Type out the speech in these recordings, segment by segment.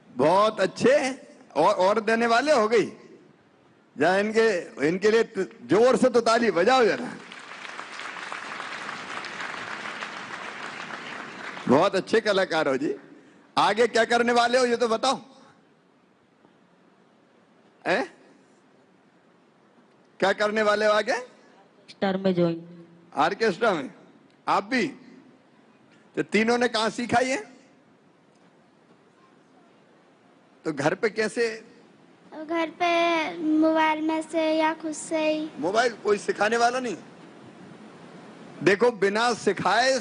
बहुत अच्छे। और देने वाले हो गई जा, इनके लिए जोर से तो ताली बजाओ जरा। बहुत अच्छे कलाकार हो जी। आगे क्या करने वाले हो ये तो बताओ। क्या करने वाले हो आगे? स्टार में ज्वाइन। ऑर्केस्ट्रा में? आप भी? तो तीनों ने कहां सीखा ये? तो घर पे कैसे? घर पे मोबाइल में से या खुद से ही। मोबाइल कोई सिखाने वाला नहीं? देखो बिना सिखाए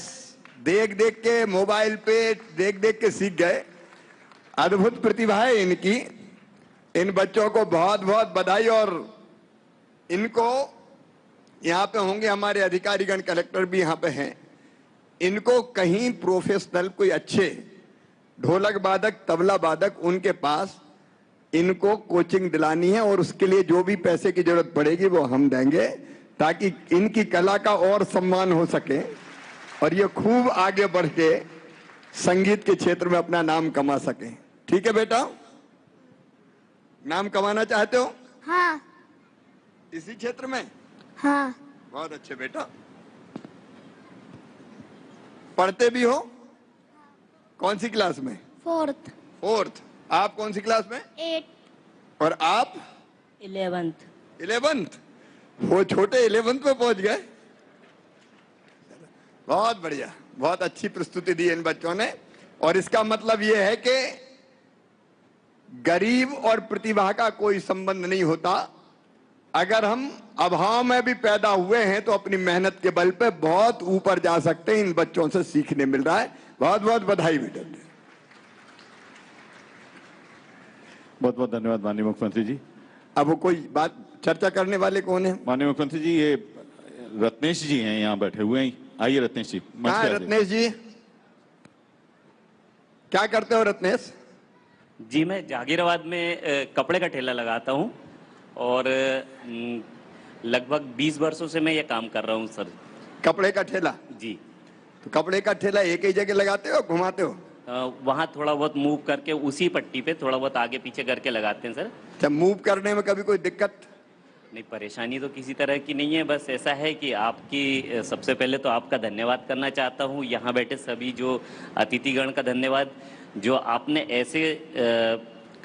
देख देख के, मोबाइल पे देख देख के सीख गए। अद्भुत प्रतिभा है इनकी। इन बच्चों को बहुत बहुत बधाई। और इनको यहाँ पे होंगे हमारे अधिकारीगण, कलेक्टर भी यहाँ पे हैं। इनको कहीं प्रोफेशनल कोई अच्छे ढोलक वादक, तबला वादक उनके पास इनको कोचिंग दिलानी है, और उसके लिए जो भी पैसे की जरूरत पड़ेगी वो हम देंगे, ताकि इनकी कला का और सम्मान हो सके और ये खूब आगे बढ़ के संगीत के क्षेत्र में अपना नाम कमा सके। ठीक है बेटा? नाम कमाना चाहते हो? हाँ। इसी क्षेत्र में? हाँ। बहुत अच्छे बेटा। पढ़ते भी हो? कौन सी क्लास में? फोर्थ। फोर्थ। आप कौन सी क्लास में? 8। और आप? 11th। 11th? वो छोटे 11th में पहुंच गए। बहुत बढ़िया, बहुत अच्छी प्रस्तुति दी इन बच्चों ने। और इसका मतलब यह है कि गरीब और प्रतिभा का कोई संबंध नहीं होता। अगर हम अभाव में भी पैदा हुए हैं तो अपनी मेहनत के बल पे बहुत ऊपर जा सकते हैं। इन बच्चों से सीखने मिल रहा है। बहुत बहुत बधाई बेटा। बहुत बहुत धन्यवाद माननीय मुख्यमंत्री जी। अब वो कोई बात चर्चा करने वाले कौन है? माननीय मुख्यमंत्री जी, ये रत्नेश जी हैं यहाँ बैठे हुए हैं। आइए रत्नेश जी। कहाँ है रत्नेश जी? क्या करते हो रत्नेश? जी मैं जागीराबाद में कपड़े का ठेला लगाता हूँ और लगभग 20 वर्षों से मैं ये काम कर रहा हूँ सर। कपड़े का ठेला? जी। तो कपड़े का ठेला एक ही जगह लगाते हो, घुमाते हो? वहाँ थोड़ा बहुत मूव करके उसी पट्टी पे थोड़ा बहुत आगे पीछे करके लगाते हैं सर। जब मूव करने में कभी कोई दिक्कत? नहीं, परेशानी तो किसी तरह की नहीं है। बस ऐसा है कि आपकी सबसे पहले तो आपका धन्यवाद करना चाहता हूँ। यहाँ बैठे सभी जो अतिथिगण का धन्यवाद, जो आपने ऐसे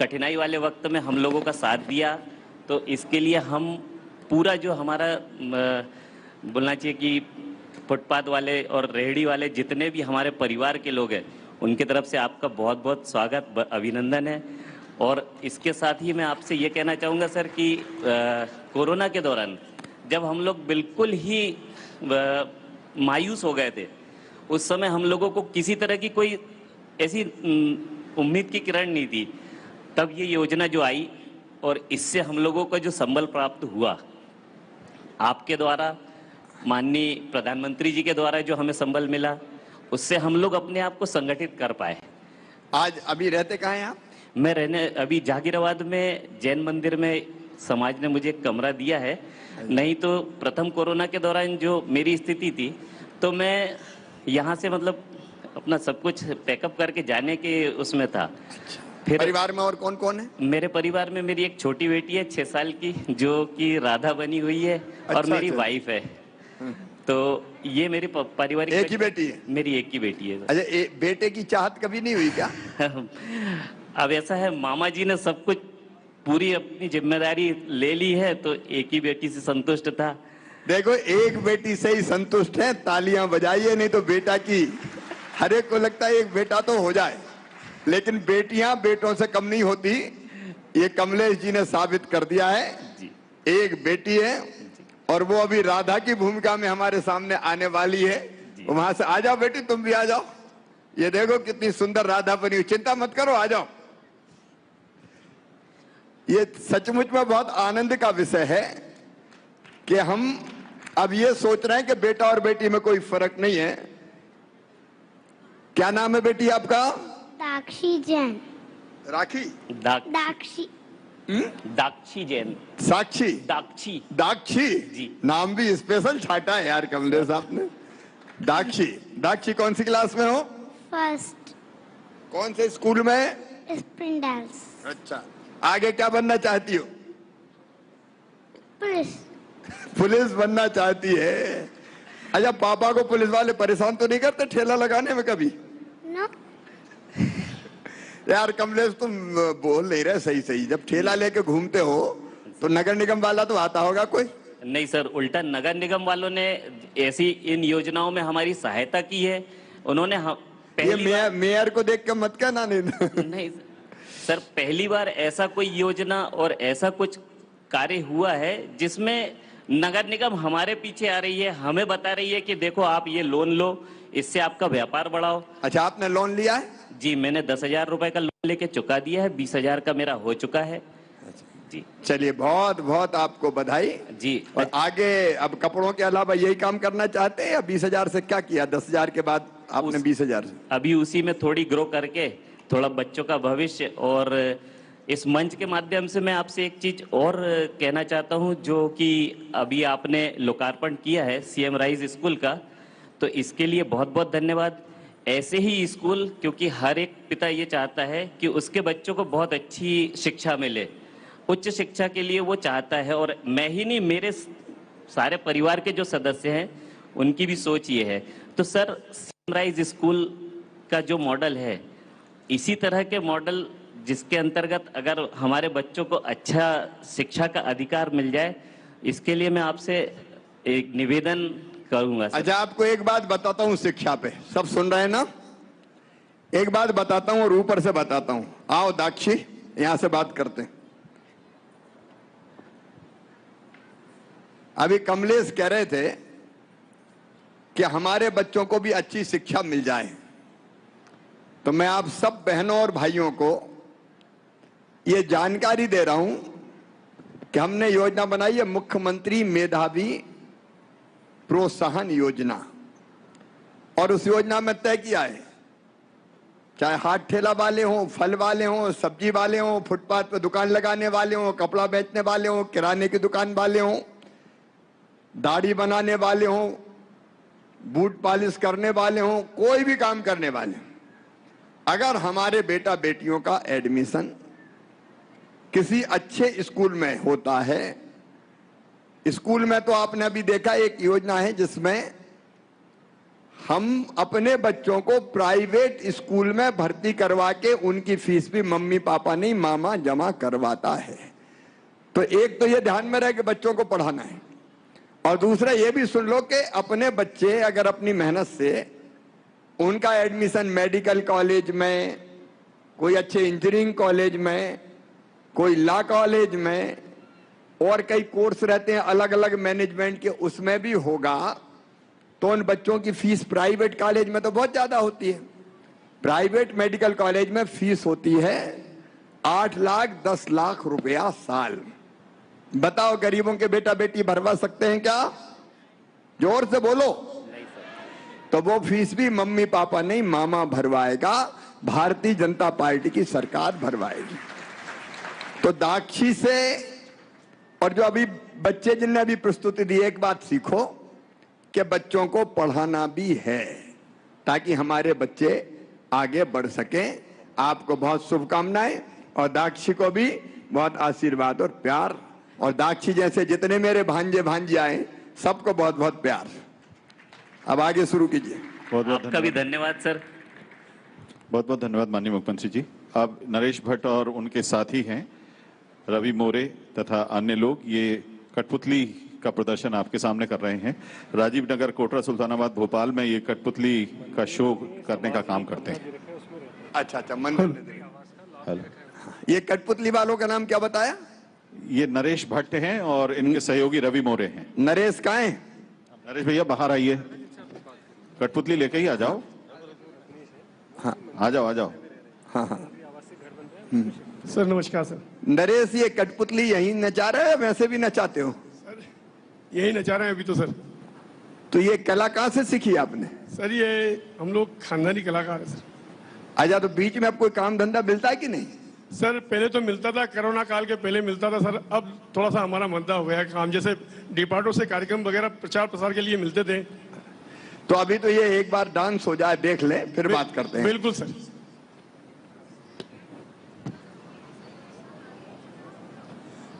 कठिनाई वाले वक्त में हम लोगों का साथ दिया। तो इसके लिए हम पूरा जो हमारा बोलना चाहिए कि फुटपाथ वाले और रेहड़ी वाले जितने भी हमारे परिवार के लोग हैं, उनकी तरफ से आपका बहुत बहुत स्वागत, अभिनंदन है। और इसके साथ ही मैं आपसे ये कहना चाहूँगा सर कि कोरोना के दौरान जब हम लोग बिल्कुल ही मायूस हो गए थे, उस समय हम लोगों को किसी तरह की कोई ऐसी उम्मीद की किरण नहीं थी। तब ये योजना जो आई और इससे हम लोगों को जो संबल प्राप्त हुआ, आपके द्वारा, माननीय प्रधानमंत्री जी के द्वारा जो हमें संबल मिला, उससे हम लोग अपने आप को संगठित कर पाए। आज अभी रहते कहाँ हैं आप? मैं अभी जागीराबाद में जैन मंदिर में समाज ने मुझे एक कमरा दिया है। नहीं तो प्रथम कोरोना के दौरान जो मेरी स्थिति थी, तो मैं यहाँ से मतलब अपना सब कुछ पैकअप करके जाने के उसमें था। फिर परिवार में और कौन कौन है? मेरे परिवार में मेरी एक छोटी बेटी है 6 साल की, जो कि राधा बनी हुई है। और मेरी वाइफ है। तो ये मेरी पारिवारिक एक ही बेटी है? मेरी एक ही बेटी है। अच्छा, बेटे की चाहत कभी नहीं हुई क्या? अब ऐसा है, मामा जी ने सब कुछ पूरी अपनी जिम्मेदारी ले ली है, तो एक ही बेटी से संतुष्ट था। देखो, एक बेटी से ही संतुष्ट है, तालियां बजाइए। नहीं तो बेटा की, हर एक को लगता है एक बेटा तो हो जाए, लेकिन बेटियां बेटों से कम नहीं होती। ये कमलेश जी ने साबित कर दिया है जी। एक बेटी है और वो अभी राधा की भूमिका में हमारे सामने आने वाली है। वहां से आ जाओ बेटी, तुम भी आ जाओ। ये देखो कितनी सुंदर राधा बनी हुई। चिंता मत करो, आ जाओ। ये सचमुच में बहुत आनंद का विषय है कि हम अब ये सोच रहे हैं कि बेटा और बेटी में कोई फर्क नहीं है। क्या नाम है बेटी आपका? दाक्षी जैन। राखी? दाक्षी। दाक्षी जैन। साक्षी, दाक्षी। दाक्षी जी। नाम भी स्पेशल छाटा है यार कमलेश साहब ने। दाक्षी, दाक्षी कौन सी क्लास में हो? फर्स्ट कौन से स्कूल में? स्प्रिंगडेल्स। अच्छा, आगे क्या बनना चाहती हो? पुलिस। पुलिस बनना चाहती है। अच्छा, पापा को पुलिस वाले परेशान तो नहीं करते ठेला लगाने में कभी? नो। यार कमलेश तुम बोल नहीं रहे सही सही। जब ठेला लेके घूमते हो तो नगर निगम वाला तो आता होगा कोई? नहीं सर, उल्टा नगर निगम वालों ने ऐसी इन योजनाओं में हमारी सहायता की है। उन्होंने ये पहली बार मेयर को देख के मत कहना नहीं। नहीं सर, पहली बार ऐसा कोई योजना और ऐसा कुछ कार्य हुआ है जिसमें नगर निगम हमारे पीछे आ रही है, हमें बता रही है कि देखो आप ये लोन लो, इससे आपका व्यापार बढ़ाओ। अच्छा, आपने लोन लिया है? जी, मैंने 10,000 रुपए का लोन लेके चुका दिया है, 20,000 का मेरा हो चुका है। जी चलिए, बहुत बहुत आपको बधाई जी। और आगे अब कपड़ों के अलावा यही काम करना चाहते हैं या 20,000 से क्या किया? 10,000 के बाद आपने 20,000 से? अभी उसी में थोड़ी ग्रो करके थोड़ा बच्चों का भविष्य, और इस मंच के माध्यम से मैं आपसे एक चीज और कहना चाहता हूं, जो कि अभी आपने लोकार्पण किया है सीएम राइज स्कूल का, तो इसके लिए बहुत बहुत धन्यवाद। ऐसे ही स्कूल, क्योंकि हर एक पिता ये चाहता है कि उसके बच्चों को बहुत अच्छी शिक्षा मिले, उच्च शिक्षा के लिए वो चाहता है, और मैं ही नहीं, मेरे सारे परिवार के जो सदस्य हैं उनकी भी सोच ये है। तो सर, सनराइज स्कूल का जो मॉडल है, इसी तरह के मॉडल जिसके अंतर्गत अगर हमारे बच्चों को अच्छा शिक्षा का अधिकार मिल जाए, इसके लिए मैं आपसे एक निवेदन करूंगा सर। अच्छा, आपको एक बात बताता हूँ शिक्षा पे, सब सुन रहे हैं ना? एक बात बताता हूँ और ऊपर से बताता हूँ। आओ दाक्षी, यहां से बात करते हैं। अभी कमलेश कह रहे थे कि हमारे बच्चों को भी अच्छी शिक्षा मिल जाए, तो मैं आप सब बहनों और भाइयों को ये जानकारी दे रहा हूं कि हमने योजना बनाई है मुख्यमंत्री मेधावी प्रोत्साहन योजना, और उस योजना में तय किया है चाहे हाथ ठेला वाले हों, फल वाले हों, सब्जी वाले हों, फुटपाथ पर दुकान लगाने वाले हों, कपड़ा बेचने वाले हों, किराने की दुकान वाले हों, दाढ़ी बनाने वाले हों, बूट पॉलिश करने वाले हों, कोई भी काम करने वाले, अगर हमारे बेटा बेटियों का एडमिशन किसी अच्छे स्कूल में होता है, स्कूल में तो आपने अभी देखा एक योजना है जिसमें हम अपने बच्चों को प्राइवेट स्कूल में भर्ती करवा के उनकी फीस भी मम्मी पापा नहीं मामा जमा करवाता है। तो एक तो ये ध्यान में रहे कि बच्चों को पढ़ाना है, और दूसरा ये भी सुन लो कि अपने बच्चे अगर अपनी मेहनत से उनका एडमिशन मेडिकल कॉलेज में, कोई अच्छे इंजीनियरिंग कॉलेज में, कोई लॉ कॉलेज में, और कई कोर्स रहते हैं अलग अलग मैनेजमेंट के, उसमें भी होगा, तो उन बच्चों की फीस प्राइवेट कॉलेज में तो बहुत ज्यादा होती है। प्राइवेट मेडिकल कॉलेज में फीस होती है 8 लाख 10 लाख रुपया साल। बताओ गरीबों के बेटा बेटी भरवा सकते हैं क्या? जोर से बोलो। तो वो फीस भी मम्मी पापा नहीं मामा भरवाएगा, भारतीय जनता पार्टी की सरकार भरवाएगी। तो दाक्षी से और जो अभी बच्चे जिनने अभी प्रस्तुति दी, एक बात सीखो कि बच्चों को पढ़ाना भी है ताकि हमारे बच्चे आगे बढ़ सकें। आपको बहुत शुभकामनाएं और दाक्षी को भी बहुत आशीर्वाद और प्यार, और दाक्षी जैसे जितने मेरे भांजे भांजी आए सबको बहुत बहुत प्यार। अब आगे शुरू कीजिए। बहुत बहुत आपका भी धन्यवाद सर। बहुत बहुत धन्यवाद माननीय मुख्यमंत्री जी। अब नरेश भट्ट और उनके साथी हैं रवि मोरे तथा अन्य लोग, ये कठपुतली का प्रदर्शन आपके सामने कर रहे हैं। राजीव नगर, कोटरा, सुल्तानाबाद, भोपाल में ये कठपुतली का शो करने का काम करते हैं। अच्छा अच्छा, मंदिर। हेलो, ये कठपुतली वालों का नाम क्या बताया? ये नरेश भट्ट हैं और इनके सहयोगी रवि मोरे हैं। नरेश कहाँ है? नरेश भैया बाहर आइए, कठपुतली लेके ही आ जाओ। हाँ आ जाओ आ जाओ। हाँ हाँ सर नमस्कार सर। नरेश, ये कठपुतली यहीं नचा रहे हैं, वैसे भी नचाते हो? सर यही नचा रहे हैं अभी तो सर। तो ये कला कहाँ से सीखी आपने? सर ये हम लोग खानदानी कलाकार है सर। अच्छा, तो बीच में अब कोई काम धंधा मिलता है कि नहीं? सर पहले तो मिलता था, कोरोना काल के पहले मिलता था सर। अब थोड़ा सा हमारा मंदा हो गया है काम, जैसे डिपार्टमेंट से कार्यक्रम वगैरह प्रचार प्रसार के लिए मिलते थे। तो अभी तो ये एक बार डांस हो जाए, देख ले, फिर बात करते हैं। बिल्कुल सर।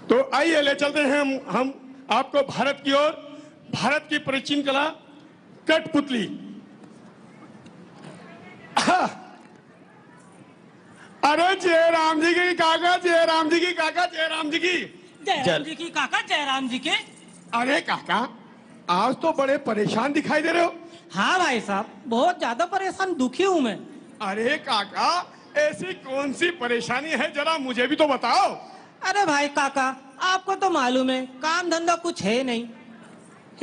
तो आइए ले चलते हैं हम आपको भारत की ओर, भारत की प्राचीन कला कठपुतली। अरे जय राम जी की काका, जय राम जी की काका, जय राम जी की। जयराम जी की काका, जयराम जी के। अरे काका, आज तो बड़े परेशान दिखाई दे रहे हो। हाँ भाई साहब, बहुत ज्यादा परेशान, दुखी हूँ मैं। अरे काका, ऐसी कौन सी परेशानी है, जरा मुझे भी तो बताओ। अरे भाई काका, आपको तो मालूम है काम धंधा कुछ है नहीं,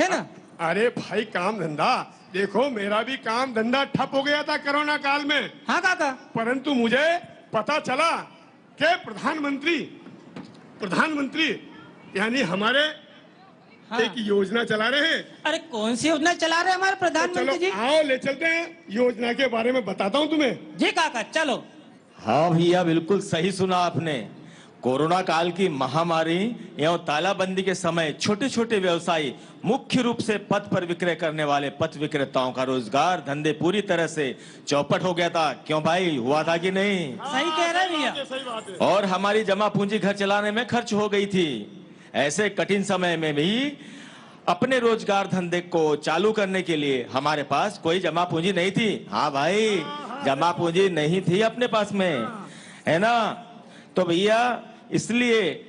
है ना। अरे भाई काम धंधा, देखो मेरा भी काम धंधा ठप हो गया था कोरोना काल में। हाँ काका। परंतु मुझे पता चला कि प्रधानमंत्री यानी हमारे हाँ। एक योजना चला रहे हैं। अरे कौन सी योजना चला रहे हैं हमारे तो प्रधानमंत्री जी? चलो आओ ले चलते हैं, योजना के बारे में बताता हूँ तुम्हें। जी काका चलो। हाँ भैया, बिल्कुल सही सुना आपने। कोरोना काल की महामारी एवं तालाबंदी के समय छोटे छोटे व्यवसायी, मुख्य रूप से पथ पर विक्रय करने वाले पथ विक्रेताओं का रोजगार धंधे पूरी तरह से चौपट हो गया था। क्यों भाई, हुआ था कि नहीं? सही कह रहे हैं भैया। सही बात है। और हमारी जमा पूंजी घर चलाने में खर्च हो गई थी। ऐसे कठिन समय में भी अपने रोजगार धंधे को चालू करने के लिए हमारे पास कोई जमा पूंजी नहीं थी। हाँ भाई, जमा पूंजी नहीं थी अपने पास में, है ना। तो भैया इसलिए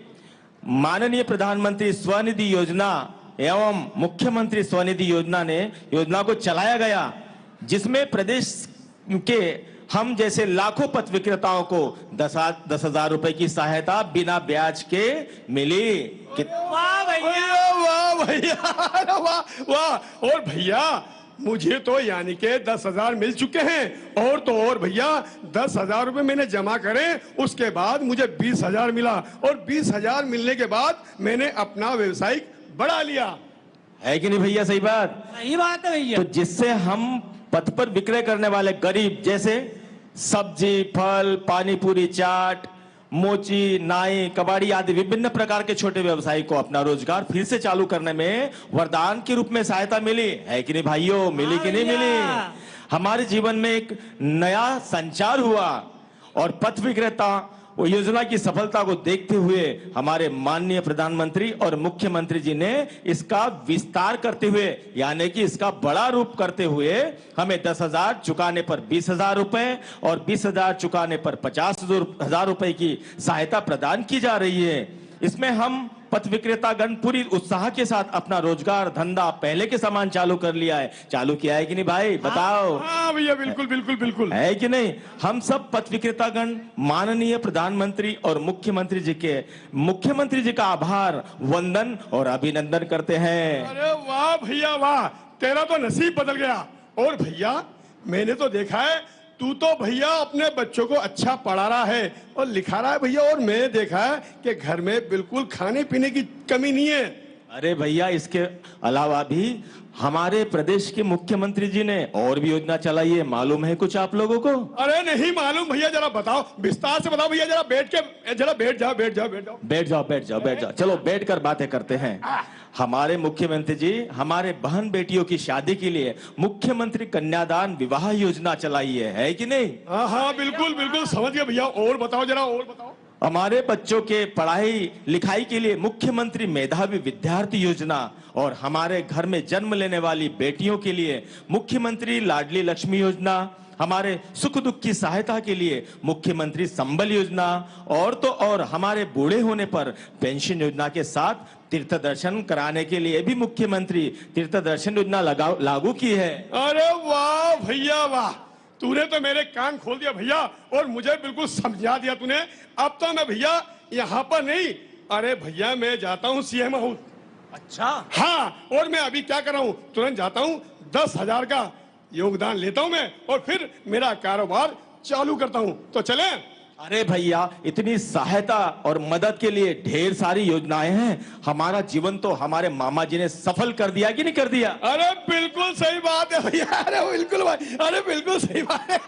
माननीय प्रधानमंत्री स्वनिधि योजना एवं मुख्यमंत्री स्वनिधि योजना को चलाया गया, जिसमें प्रदेश के हम जैसे लाखों पथ विक्रेताओं को 10,000 रुपए की सहायता बिना ब्याज के मिली। वाह भैया, वाह भैया, अरे वाह वाह। और भैया मुझे तो यानी के 10,000 मिल चुके हैं। और भैया 10,000 रुपए मैंने जमा करे, उसके बाद मुझे 20,000 मिला। और 20,000 मिलने के बाद मैंने अपना व्यवसाय बढ़ा लिया। है कि नहीं भैया? सही बात। सही बात है भैया। तो जिससे हम पथ पर विक्रय करने वाले गरीब, जैसे सब्जी, फल, पानी पूरी, चाट, मोची, नाई, कबाड़ी आदि विभिन्न प्रकार के छोटे व्यवसायी को अपना रोजगार फिर से चालू करने में वरदान के रूप में सहायता मिली। है कि नहीं भाइयों? मिली कि नहीं मिली? हमारे जीवन में एक नया संचार हुआ और पथ विक्रेता वो योजना की सफलता को देखते हुए हमारे माननीय प्रधानमंत्री और मुख्यमंत्री जी ने इसका विस्तार करते हुए, यानी कि इसका बड़ा रूप करते हुए हमें 10,000 चुकाने पर 20,000 रुपए और 20,000 चुकाने पर 50,000 रुपए की सहायता प्रदान की जा रही है। इसमें हम पथ विक्रेता गण पूरी उत्साह के साथ अपना रोजगार धंधा पहले के समान चालू कर लिया है। चालू किया है कि नहीं भाई, बताओ। हाँ भैया, बिल्कुल बिल्कुल बिल्कुल। है कि नहीं? हम सब पथ विक्रेता गण माननीय प्रधानमंत्री और मुख्यमंत्री जी का आभार, वंदन और अभिनंदन करते हैं। अरे वाह भैया वाह, तेरा तो नसीब बदल गया। और भैया मैंने तो देखा है, तू तो भैया अपने बच्चों को अच्छा पढ़ा रहा है और लिखा रहा है भैया। और मैंने देखा है कि घर में बिल्कुल खाने पीने की कमी नहीं है। अरे भैया, इसके अलावा भी हमारे प्रदेश के मुख्यमंत्री जी ने और भी योजना चलाई है। मालूम है कुछ आप लोगों को? अरे नहीं मालूम भैया, जरा बताओ, विस्तार से बताओ भैया। जरा बैठ जाओ। चलो बैठ कर बातें करते हैं। हमारे मुख्यमंत्री जी हमारे बहन बेटियों की शादी के लिए मुख्यमंत्री कन्यादान विवाह योजना चलाई है कि नहीं? हाँ हाँ बिल्कुल बिल्कुल, समझ गया भैया। और बताओ, जरा और बताओ। हमारे बच्चों के पढ़ाई लिखाई के लिए मुख्यमंत्री मेधावी विद्यार्थी योजना, और हमारे घर में जन्म लेने वाली बेटियों के लिए मुख्यमंत्री लाडली लक्ष्मी योजना, हमारे सुख दुख की सहायता के लिए मुख्यमंत्री संबल योजना, और तो और हमारे बूढ़े होने पर पेंशन योजना के साथ तीर्थ दर्शन कराने के लिए भी मुख्यमंत्री तीर्थ दर्शन योजना लागू की है। अरे वाह भैया वाह, तूने तो मेरे कान खोल दिया भैया, और मुझे बिल्कुल समझा दिया तूने। अब तो मैं भैया यहाँ पर नहीं, अरे भैया मैं जाता हूँ सीएम हाउस। अच्छा? हाँ, और मैं अभी क्या कर रहा हूँ, तुरंत जाता हूँ, 10,000 का योगदान लेता हूँ मैं, और फिर मेरा कारोबार चालू करता हूँ। तो चले? अरे भैया, इतनी सहायता और मदद के लिए ढेर सारी योजनाएं हैं। हमारा जीवन तो हमारे मामा जी ने सफल कर दिया कि नहीं कर दिया? अरे बिल्कुल सही बात है भैया। अरे बिल्कुल भाई, अरे बिल्कुल सही बात है।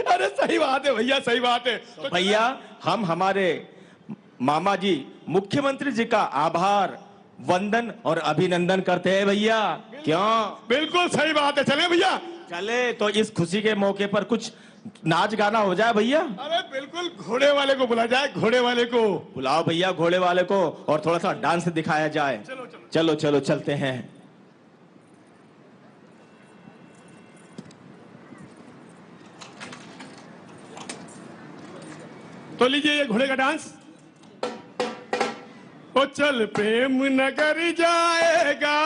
अरे सही बात है भैया, सही बात है। तो भैया हम हमारे मामा जी मुख्यमंत्री जी का आभार, वंदन और अभिनंदन करते हैं भैया। क्यों? बिल्कुल सही बात है। चले भैया, चले तो इस खुशी के मौके पर कुछ नाच गाना हो जाए भैया। अरे बिल्कुल, घोड़े वाले को बुला जाए, घोड़े वाले को बुलाओ भैया घोड़े वाले को, और थोड़ा सा डांस दिखाया जाए। चलो चलो चलो चलो चलते हैं। तो लीजिए ये घोड़े का डांस। ओ चल प्रेम नगर जाएगा,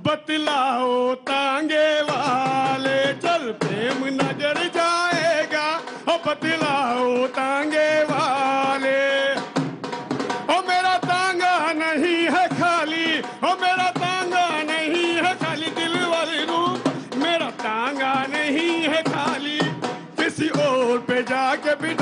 बतलाओ तांगे वाले, चल प्रेम नगर जाएगा, ओ बतलाओ तांगे वाले। ओ मेरा तांगा नहीं है खाली, ओ मेरा तांगा नहीं है खाली, दिल वाले रूप मेरा तांगा नहीं है खाली, किसी और पे जाके भी